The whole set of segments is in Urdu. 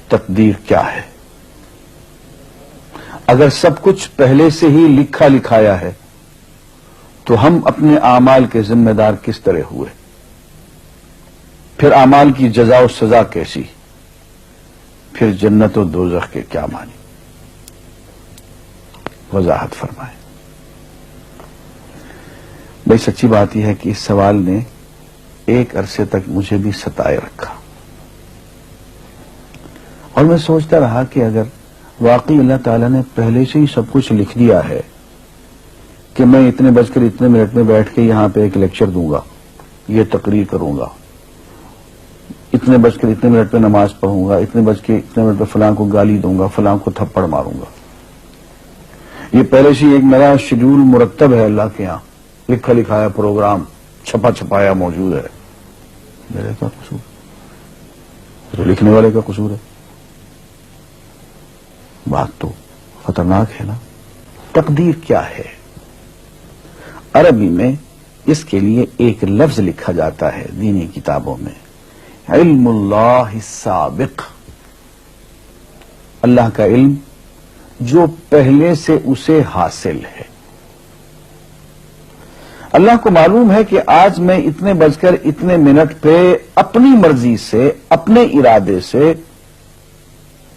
تقدیر کیا ہے؟ اگر سب کچھ پہلے سے ہی لکھا لکھایا ہے تو ہم اپنے اعمال کے ذمہ دار کس طرح ہوئے؟ پھر اعمال کی جزا و سزا کیسی؟ پھر جنت و دوزخ کے کیا معنی؟ وضاحت فرمائیں۔ بھئی سچی بات یہ ہے کہ اس سوال نے ایک عرصے تک مجھے بھی ستائے رکھا، اور میں سوچتا رہا کہ اگر واقعی اللہ تعالیٰ نے پہلے سے ہی سب کچھ لکھ دیا ہے کہ میں اتنے بج کر اتنے منٹ میں بیٹھ کے یہاں پہ ایک لیکچر دوں گا، یہ تقریر کروں گا، اتنے بج کر اتنے منٹ پہ نماز پڑھوں گا، اتنے بج کے اتنے منٹ پہ فلاں کو گالی دوں گا، فلاں کو تھپڑ ماروں گا، یہ پہلے سے ایک میرا شیڈول مرتب ہے اللہ کے ہاں، لکھا لکھایا پروگرام چھپا چھپایا موجود ہے، میرے کا قصور؟ تو لکھنے والے کا قصور ہے؟ بات تو خطرناک ہے نا۔ تقدیر کیا ہے؟ عربی میں اس کے لیے ایک لفظ لکھا جاتا ہے دینی کتابوں میں، علم اللہ السابق، اللہ کا علم جو پہلے سے اسے حاصل ہے۔ اللہ کو معلوم ہے کہ آج میں اتنے بج کر اتنے منٹ پہ اپنی مرضی سے، اپنے ارادے سے،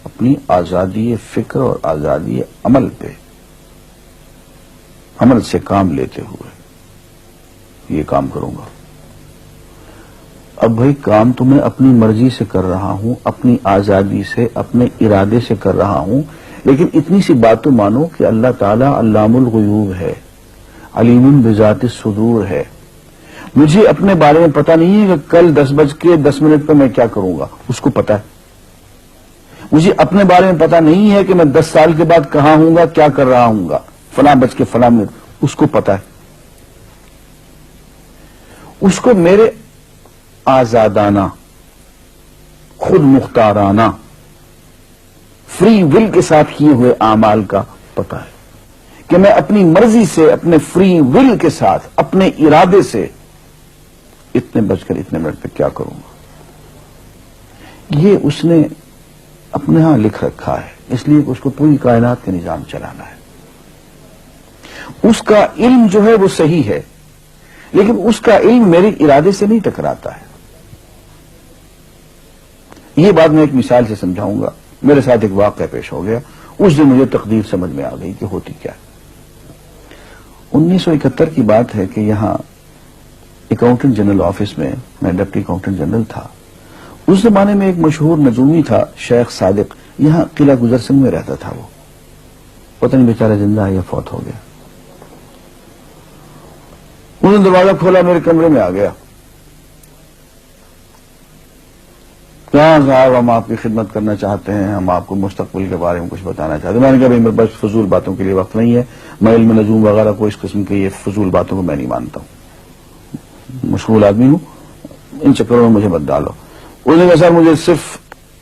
اپنی آزادی فکر اور آزادی عمل پہ، عمل سے کام لیتے ہوئے یہ کام کروں گا۔ اب بھائی کام تو میں اپنی مرضی سے کر رہا ہوں، اپنی آزادی سے، اپنے ارادے سے کر رہا ہوں، لیکن اتنی سی بات تو مانو کہ اللہ تعالیٰ علام الغیوب ہے، علیم بذات الصدور ہے۔ مجھے اپنے بارے میں پتہ نہیں ہے کہ کل 10:10 پہ میں کیا کروں گا، اس کو پتہ ہے۔ مجھے اپنے بارے میں پتہ نہیں ہے کہ میں 10 سال کے بعد کہاں ہوں گا، کیا کر رہا ہوں گا، فلاں بج کے فلاں منٹ، اس کو پتہ ہے۔ اس کو میرے آزادانہ، خود مختارانہ، فری ول کے ساتھ کیے ہوئے اعمال کا پتہ ہے کہ میں اپنی مرضی سے، اپنے فری ول کے ساتھ، اپنے ارادے سے اتنے بج کر اتنے منٹ پہ کیا کروں گا۔ یہ اس نے اپنے ہاں لکھ رکھا ہے، اس لیے کہ اس کو پوری کائنات کا نظام چلانا ہے۔ اس کا علم جو ہے وہ صحیح ہے، لیکن اس کا علم میرے ارادے سے نہیں ٹکراتا ہے۔ یہ بات میں ایک مثال سے سمجھاؤں گا۔ میرے ساتھ ایک واقعہ پیش ہو گیا، اس دن مجھے تقدیر سمجھ میں آ گئی کہ ہوتی کیا ہے۔ 1971 کی بات ہے کہ یہاں اکاؤنٹنٹ جنرل آفس میں میں ڈپٹی اکاؤنٹنٹ جنرل تھا۔ اس زمانے میں ایک مشہور نجومی تھا شیخ صادق، یہاں قلعہ گزر سنگھ میں رہتا تھا۔ وہ پتہ نہیں بیچارہ زندہ ہے یا فوت ہو گیا۔ انہوں نے دروازہ کھولا، میرے کمرے میں آ گیا۔ کہاں صاحب ہم آپ کی خدمت کرنا چاہتے ہیں، ہم آپ کو مستقبل کے بارے میں کچھ بتانا چاہتے ہیں۔ میں نے کہا بھائی میرے پاس فضول باتوں کے لیے وقت نہیں ہے، میں علم نجوم وغیرہ کو اس قسم کے یہ فضول باتوں کو میں نہیں مانتا ہوں، مشغول آدمی ہوں، ان چکروں میں مجھے مت ڈالو۔ اس نے کہا سر مجھے صرف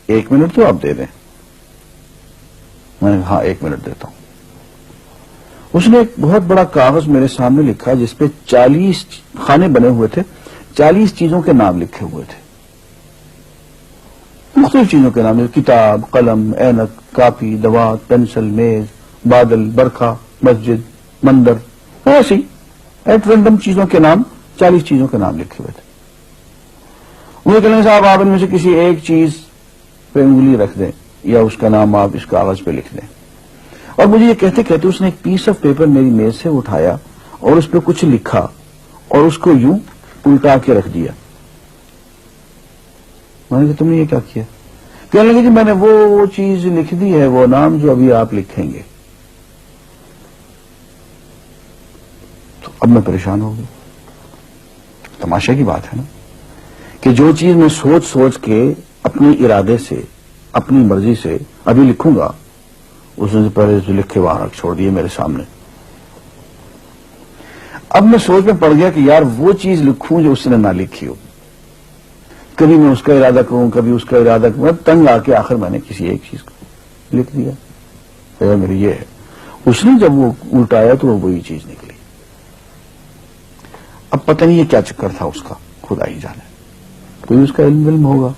1 منٹ تو آپ دے دیں۔ میں نے کہا ہاں 1 منٹ دیتا ہوں۔ اس نے ایک بہت بڑا کاغذ میرے سامنے لکھا جس پہ 40 خانے بنے ہوئے تھے، 40 چیزوں کے نام لکھے ہوئے تھے، مختلف چیزوں کے نام، کتاب، قلم، اینک، کاپی، دوات، پینسل، میز، بادل، برکھا، مسجد، مندر، ایسے ہی ایٹ رینڈم چیزوں کے نام، 40 چیزوں کے نام لکھے ہوئے تھے۔ مجھے کہنے صاحب آپ ان میں سے کسی ایک چیز پہ انگلی رکھ دیں یا اس کا نام آپ اس کاغذ پہ لکھ دیں۔ اور مجھے یہ کہتے کہتے اس نے ایک پیس آف پیپر میری میز سے اٹھایا اور اس پہ کچھ لکھا اور اس کو یوں الٹا کے رکھ دیا۔ میں نے کہا تم نے یہ کیا کیا؟ کہنے لگے جی میں نے وہ چیز لکھ دی ہے، وہ نام جو ابھی آپ لکھیں گے۔ تو اب میں پریشان ہو گیا۔ تماشا کی بات ہے نا کہ جو چیز میں سوچ سوچ کے اپنے ارادے سے، اپنی مرضی سے ابھی لکھوں گا، اس نے پہلے جو لکھے وہاں رکھ چھوڑ دیے میرے سامنے۔ اب میں سوچ میں پڑ گیا کہ یار وہ چیز لکھوں جو اس نے نہ لکھی ہو، کبھی میں اس کا ارادہ کروں، کبھی اس کا ارادہ کروں، تنگ آ کے آخر میں نے کسی ایک چیز کو لکھ دیا، میری یہ ہے۔ اس نے جب وہ الٹایا تو وہ وہی چیز نکلی۔ اب پتہ نہیں یہ کیا چکر تھا اس کا، خدا ہی جانے۔ کوئی اس کا علم ہوگا،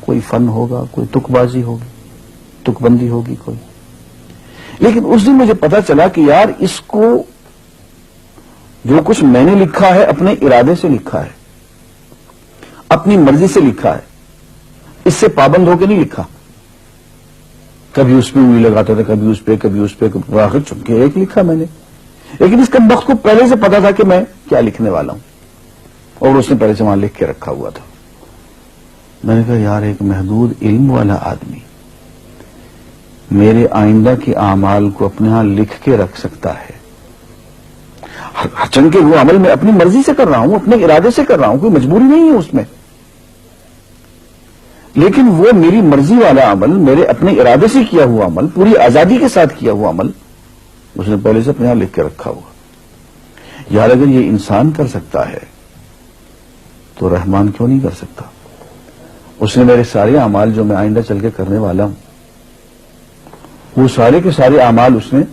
کوئی فن ہوگا، کوئی تک بازی ہوگی، تک بندی ہوگی کوئی. لیکن اس دن مجھے پتا چلا کہ یار اس کو جو کچھ میں نے لکھا ہے اپنے ارادے سے لکھا ہے, اپنی مرضی سے لکھا ہے, اس سے پابند ہو کے نہیں لکھا. کبھی اس پہ انگلی لگاتا تھا, کبھی اس پہ, آخر چن کے ایک لکھا میں نے. لیکن اس کمبخت کو پہلے سے پتا تھا کہ میں کیا لکھنے والا ہوں, اور اس نے پہلے سے وہاں لکھ کے رکھا ہوا تھا. میں نے کہا یار ایک محدود علم والا آدمی میرے آئندہ کے اعمال کو اپنے ہاں لکھ کے رکھ سکتا ہے. چن کے وہ عمل میں اپنی مرضی سے کر رہا ہوں, اپنے ارادے سے کر رہا ہوں, کوئی مجبوری نہیں ہے اس میں, لیکن وہ میری مرضی والا عمل, میرے اپنے ارادے سے کیا ہوا عمل, پوری آزادی کے ساتھ کیا ہوا عمل, اس نے پہلے سے اپنے یہاں لکھ کے رکھا ہوا. یار اگر یہ انسان کر سکتا ہے تو رحمان کیوں نہیں کر سکتا؟ اس نے میرے سارے اعمال جو میں آئندہ چل کے کرنے والا ہوں, وہ سارے کے سارے اعمال اس نے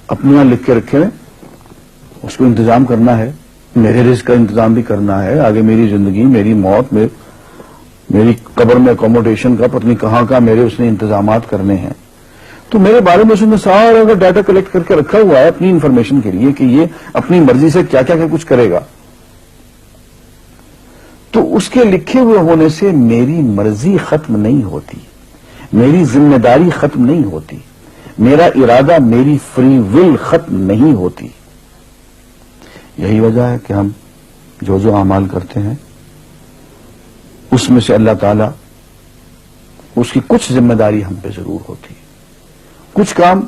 اپنے یہاں لکھ کے رکھے ہیں. اس کو انتظام کرنا ہے, میرے رزق کا انتظام بھی کرنا ہے, آگے میری زندگی, میری موت, میری قبر میں اکوموڈیشن کا پتہ نہیں کہاں کا میرے اس نے انتظامات کرنے ہیں. تو میرے بارے میں اس نے سارا کا ڈاٹا کلیکٹ کر کے رکھا ہوا ہے اپنی انفارمیشن کے لیے کہ یہ اپنی مرضی سے کیا کیا کچھ کرے گا. تو اس کے لکھے ہوئے ہونے سے میری مرضی ختم نہیں ہوتی, میری ذمہ داری ختم نہیں ہوتی, میرا ارادہ, میری فری ول ختم نہیں ہوتی. یہی وجہ ہے کہ ہم جو اعمال کرتے ہیں اس میں سے اللہ تعالیٰ اس کی کچھ ذمہ داری ہم پہ ضرور ہوتی. کچھ کام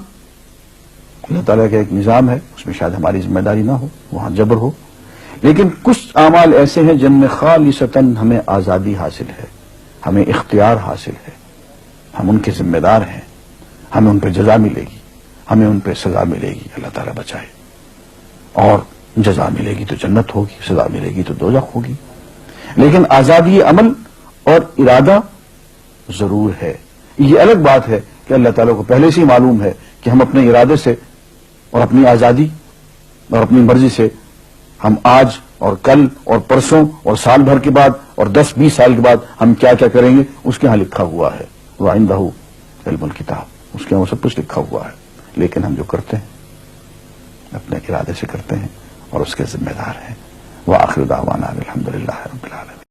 اللہ تعالیٰ کا ایک نظام ہے, اس میں شاید ہماری ذمہ داری نہ ہو, وہاں جبر ہو, لیکن کچھ اعمال ایسے ہیں جن میں خالصتاً ہمیں آزادی حاصل ہے, ہمیں اختیار حاصل ہے, ہم ان کے ذمہ دار ہیں, ہمیں ان پہ جزا ملے گی, ہمیں ان پہ سزا ملے گی, اللہ تعالیٰ بچائے. اور جزا ملے گی تو جنت ہوگی, سزا ملے گی تو دوزخ ہوگی. لیکن آزادی عمل اور ارادہ ضرور ہے. یہ الگ بات ہے کہ اللہ تعالیٰ کو پہلے سے ہی معلوم ہے کہ ہم اپنے ارادے سے اور اپنی آزادی اور اپنی مرضی سے ہم آج اور کل اور پرسوں اور سال بھر کے بعد اور 10-20 سال کے بعد ہم کیا کیا کریں گے اس کے ہاں لکھا ہوا ہے. وَعِندَهُ عِلْمُ الْكِتَابِ, اس کے ہاں وہ سب کچھ لکھا ہوا ہے. لیکن ہم جو کرتے ہیں اپنے ارادے سے کرتے ہیں اور اس کے ذمہ دار ہیں. وآخر دعوانا الحمدللہ رب العالمین.